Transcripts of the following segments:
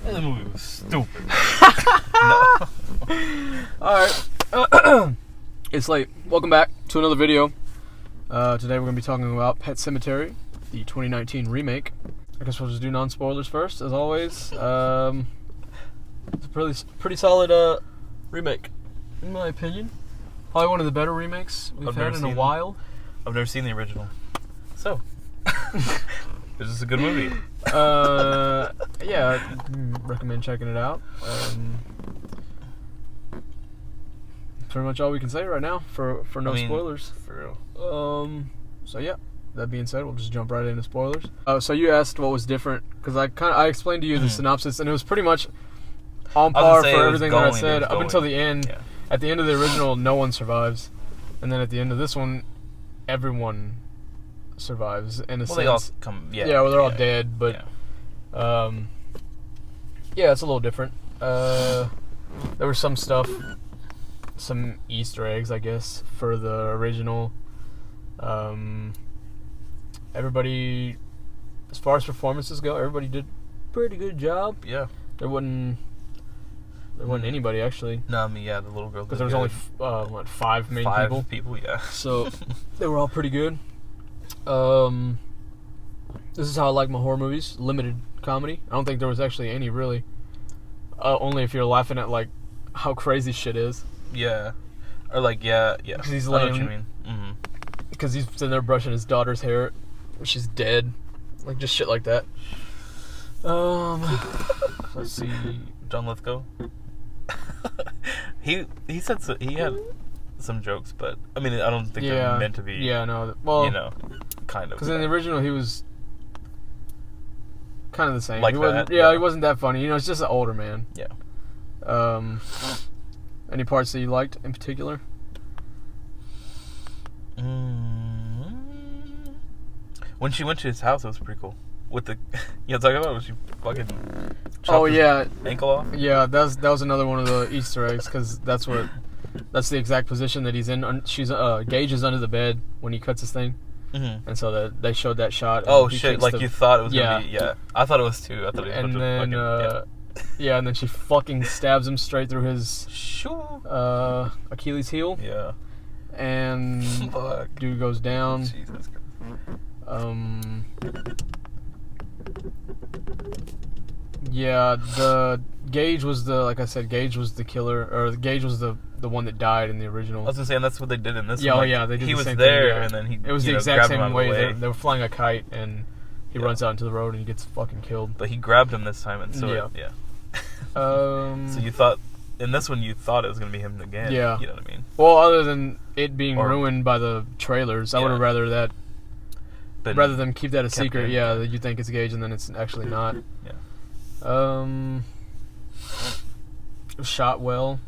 The movie was stupid. Alright. It's late. Welcome back to another video. Today we're going to be talking about Pet Sematary, the 2019 remake. I guess we'll just do non-spoilers first, as always. It's a pretty solid remake, in my opinion. Probably one of the better remakes we've had in a while. I've never seen the original. So, this is a good movie. Yeah, recommend checking it out. Pretty much all we can say right now for no spoilers. For real. So yeah, that being said, we'll just jump right into spoilers. So you asked what was different, because I explained to you the synopsis, and it was pretty much on par for everything that I said up until the end. Yeah. At the end of the original, no one survives, and then at the end of this one, everyone survives in a sense. They all come. Yeah. Yeah, well, they're all dead, but yeah, it's a little different. There was some stuff, some Easter eggs, I guess, for the original. Everybody, as far as performances go, everybody did a pretty good job. Yeah. There wasn't anybody, actually. No, I mean, yeah, the little girl. Because there was only, five main people? Five people, yeah. So, they were all pretty good. This is how I like my horror movies. Limited comedy. I don't think there was actually any, really. Only if you're laughing at, like, how crazy shit is. Yeah. Or, like, yeah. Because he's I know laying... what you mean. Mm-hmm. Because he's sitting there brushing his daughter's hair. She's dead. Like, just shit like that. Let's see. John Lithgow. he said he had some jokes, but I mean, I don't think they're meant to be. Yeah, no. Well, you know, kind of. Because in the original, he was kind of the same. Like he that. Wasn't, yeah, he wasn't that funny. You know, it's just an older man. Yeah. Any parts that you liked in particular? When she went to his house, it was pretty cool. With the, you know, talking about when she fucking chopped his ankle off. Yeah, that was another one of the Easter eggs, because that's the exact position that he's in. Gage is under the bed when he cuts his thing, and so they showed that shot. Oh shit! Like you thought it was gonna be. Yeah, I thought it was too. I thought it was. And then and then she fucking stabs him straight through his Achilles heel. Yeah. And dude goes down. Jesus Christ. Yeah, the Gage was like I said, Gage was the killer, or Gage was the one that died in the original. I was gonna say, and that's what they did in this one. Yeah, like, yeah, they did he the was same there, thing, and then he. It was the exact same way. They were flying a kite, and he runs out into the road, and he gets fucking killed. But he grabbed him this time, and so yeah. So you thought in this one you thought it was gonna be him again. Yeah. You know what I mean? Well, other than it being ruined by the trailers, I would have rather than keep that a secret. Yeah, that you think it's Gage and then it's actually not. Yeah. It was shot well.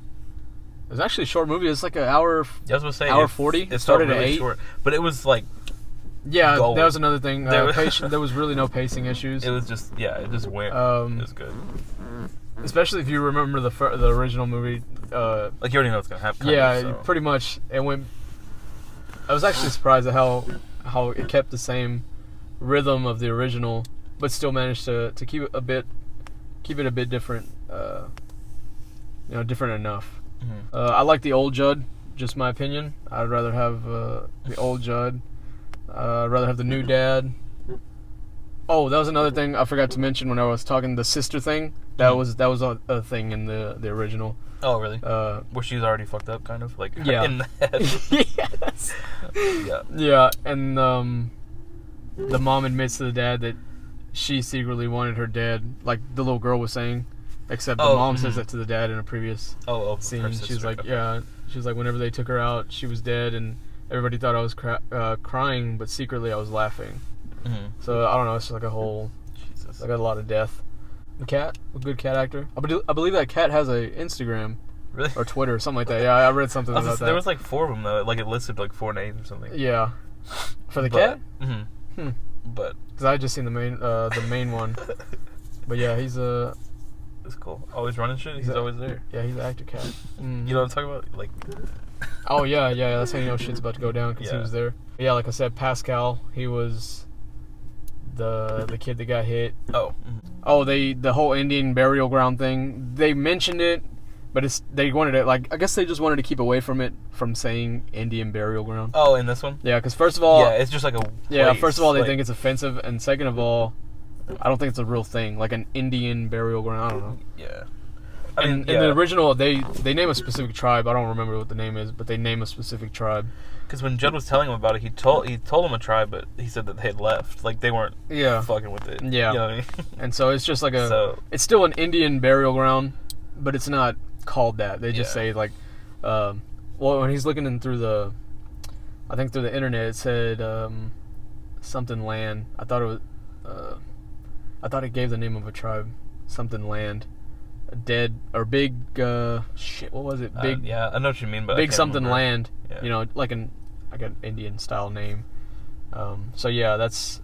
It was actually a short movie. It's like an hour. Yeah, I was gonna say hour 40. It started really at 8. Short, but it was like. Yeah, gold. That was another thing. There was really no pacing issues. It was just it just went. It was good. Especially if you remember the original movie. Like you already know what's gonna happen. Yeah, pretty much. It went. I was actually surprised at how it kept the same rhythm of the original, but still managed to keep it a bit different. Different enough. Mm-hmm. I like the old Judd. Just my opinion. I'd rather have the old Judd. I'd rather have the new dad. Oh, that was another thing I forgot to mention when I was talking the sister thing. That was a thing in the original. Oh, really? Where she's already fucked up, kind of like in the head. Yes. Yeah, and the mom admits to the dad that she secretly wanted her dad, like the little girl was saying, except the mom says that to the dad in a previous scene. She's like, she's like, whenever they took her out, she was dead, and everybody thought I was crying, but secretly I was laughing. Mm-hmm. So I don't know. It's just like a whole. Jesus. I got a lot of death. The cat, a good cat actor. I believe that cat has a Instagram. Really? Or Twitter, something like that. Yeah, I read something about that. There was like 4 of them though. Like it listed like 4 names or something. Yeah. For the cat? Mm-hmm. But because I just seen the main one. But yeah, he's a. It's cool. Always running shit. He's always there. Yeah, he's an actor cat. Mm. You know what I'm talking about? Like. Oh yeah. That's how you know shit's about to go down because he was there. But yeah, like I said, Pascal, he was the kid that got hit. Oh. Oh, the whole Indian burial ground thing. They mentioned it, but they wanted it, like, I guess they just wanted to keep away from it, from saying Indian burial ground. Oh, in this one? Yeah, because first of all... Yeah, it's just like a place. Yeah, first of all, they think it's offensive, and second of all, I don't think it's a real thing. Like an Indian burial ground, I don't know. Yeah. In the original, they name a specific tribe. I don't remember what the name is, but they name a specific tribe. Because when Judd was telling him about it, he told him a tribe, but he said that they had left. Like, they weren't fucking with it. Yeah. You know what I mean? And so it's just like it's still an Indian burial ground, but it's not called that. They just say, like, well, when he's looking through the internet, it said something land. I thought it gave the name of a tribe, something land. Dead or big shit, what was it? Big I know what you mean, but big I can't something remember. land. Yeah. You know, like an Indian style name. So yeah, it's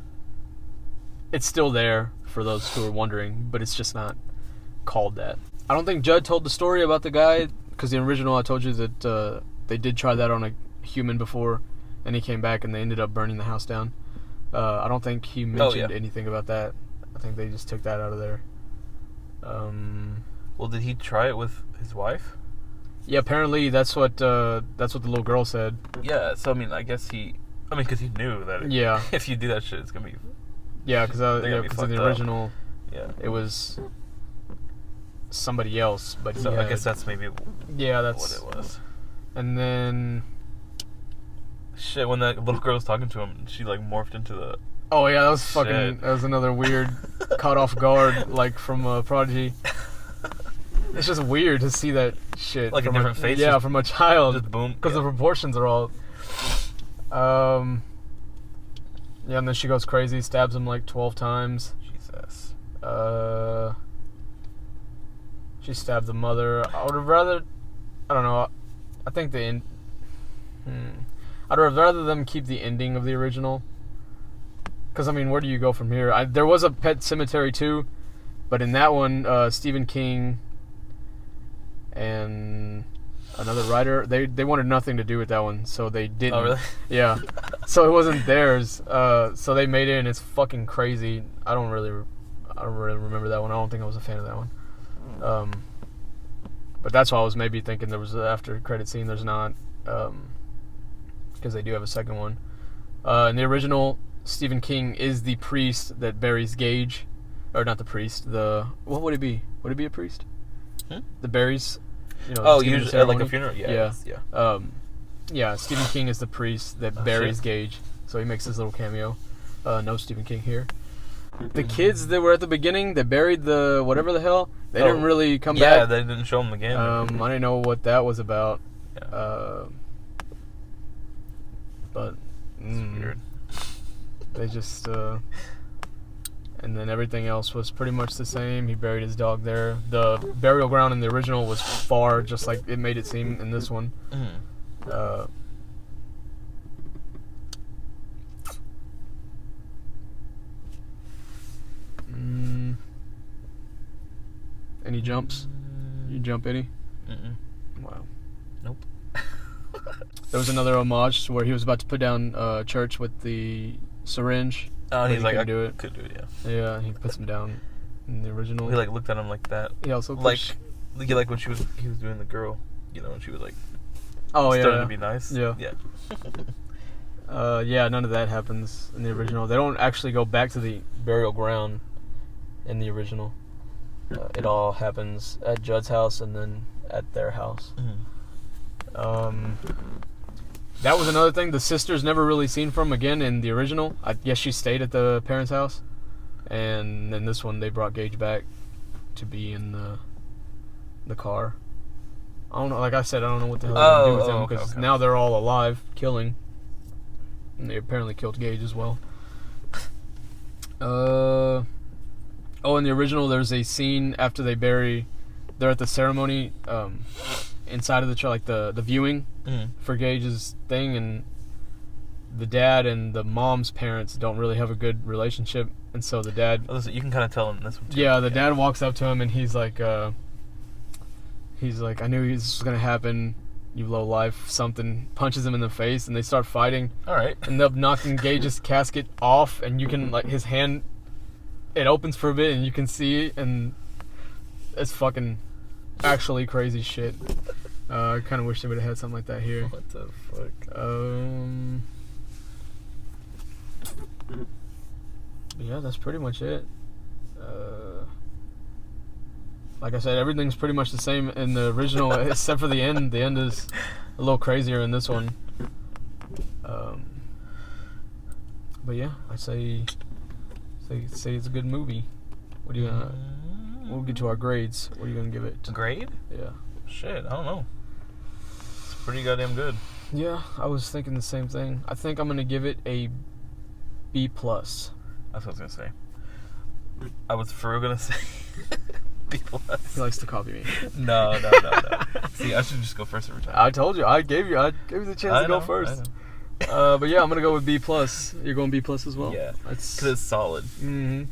still there for those who are wondering, but it's just not called that. I don't think Judd told the story about the guy, because the original, I told you that they did try that on a human before, and he came back and they ended up burning the house down. I don't think he mentioned anything about that. I think they just took that out of there. Well, did he try it with his wife? Yeah, apparently that's what the little girl said. Yeah, so I mean, because he knew that. If you do that shit, it's gonna be. Yeah, because in the original, it was somebody else, but so I guess that's maybe. Yeah, that's what it was. And then. Shit, when that little girl was talking to him, she like morphed into the. Oh yeah, that was fucking. That was another weird, caught off guard, like from Prodigy. It's just weird to see that shit. Like from a different face? Yeah, from a child. Just boom. Because the proportions are all... Yeah, and then she goes crazy, stabs him like 12 times. Jesus. She stabbed the mother. I would have rather... I don't know. I think I'd have rather them keep the ending of the original. Because, I mean, where do you go from here? There was a Pet Sematary 2, but in that one, Stephen King... and another writer, they wanted nothing to do with that one, so they didn't. Oh, really? Yeah. So it wasn't theirs. So they made it, and it's fucking crazy. I don't really remember that one. I don't think I was a fan of that one. But that's why I was maybe thinking there was an after credit scene. There's not, because they do have a second one. In the original, Stephen King is the priest that buries Gage, or not the priest. What would it be? Would it be a priest? The buries. You know, usually like a funeral. Yeah. Yeah. Stephen King is the priest that buries Gage, so he makes his little cameo. No Stephen King here. The kids that were at the beginning that buried the whatever the hell, they didn't really come back. Yeah, they didn't show them again. I didn't know what that was about. Yeah. But it's weird. They just. And then everything else was pretty much the same. He buried his dog there. The burial ground in the original was far, just like it made it seem in this one. Any jumps? You jump any? Wow. Nope. There was another homage where he was about to put down Church with the syringe. Oh, and he's like, I do it. could do it, yeah. Yeah, he puts him down in the original. He like looked at him like that. He also like when he was doing the girl, you know, and she was like, starting to be nice. Yeah. Yeah, none of that happens in the original. They don't actually go back to the burial ground in the original. It all happens at Judd's house and then at their house. That was another thing. The sister's never really seen from again in the original. I guess she stayed at the parents' house. And in this one, they brought Gage back to be in the car. I don't know. Like I said, I don't know what the hell they're going to do with him, because now they're all alive, killing. And they apparently killed Gage as well. In the original, there's a scene after they're at the ceremony, inside of the church, like the viewing for Gage's thing, and the dad and the mom's parents don't really have a good relationship, and so the dad... Oh, listen, you can kind of tell in this one too. Yeah, the dad walks up to him and he's like, I knew this was going to happen. you low life, something punches him in the face, and they start fighting. All right. End up knocking Gage's casket off, and you can, like, his hand, it opens for a bit, and you can see, and it's fucking actually crazy shit. I kind of wish they would have had something like that here. What the fuck? Yeah, that's pretty much it. Like I said, everything's pretty much the same in the original, except for the end. The end is a little crazier in this one. But yeah, I'd say it's a good movie. What are you gonna? We'll get to our grades. What are you gonna give it? Grade? Yeah. Shit, I don't know. It's pretty goddamn good. Yeah, I was thinking the same thing. I think I'm gonna give it a B+. That's what I was gonna say. I was for real gonna say B+. He likes to copy me. No. See, I should just go first every time. I told you. I gave you the chance to go first. But yeah, I'm gonna go with B+. You're going B+ as well. Yeah, because it's solid. Mm-hmm.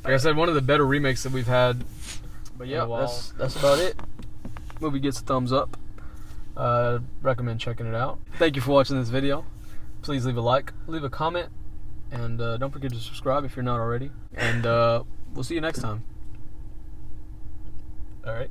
Like I said, one of the better remakes that we've had. But yeah, that's about it. Movie gets a thumbs up. Recommend checking it out. Thank you for watching this video. Please leave a like, leave a comment, and don't forget to subscribe if you're not already. And we'll see you next time. All right.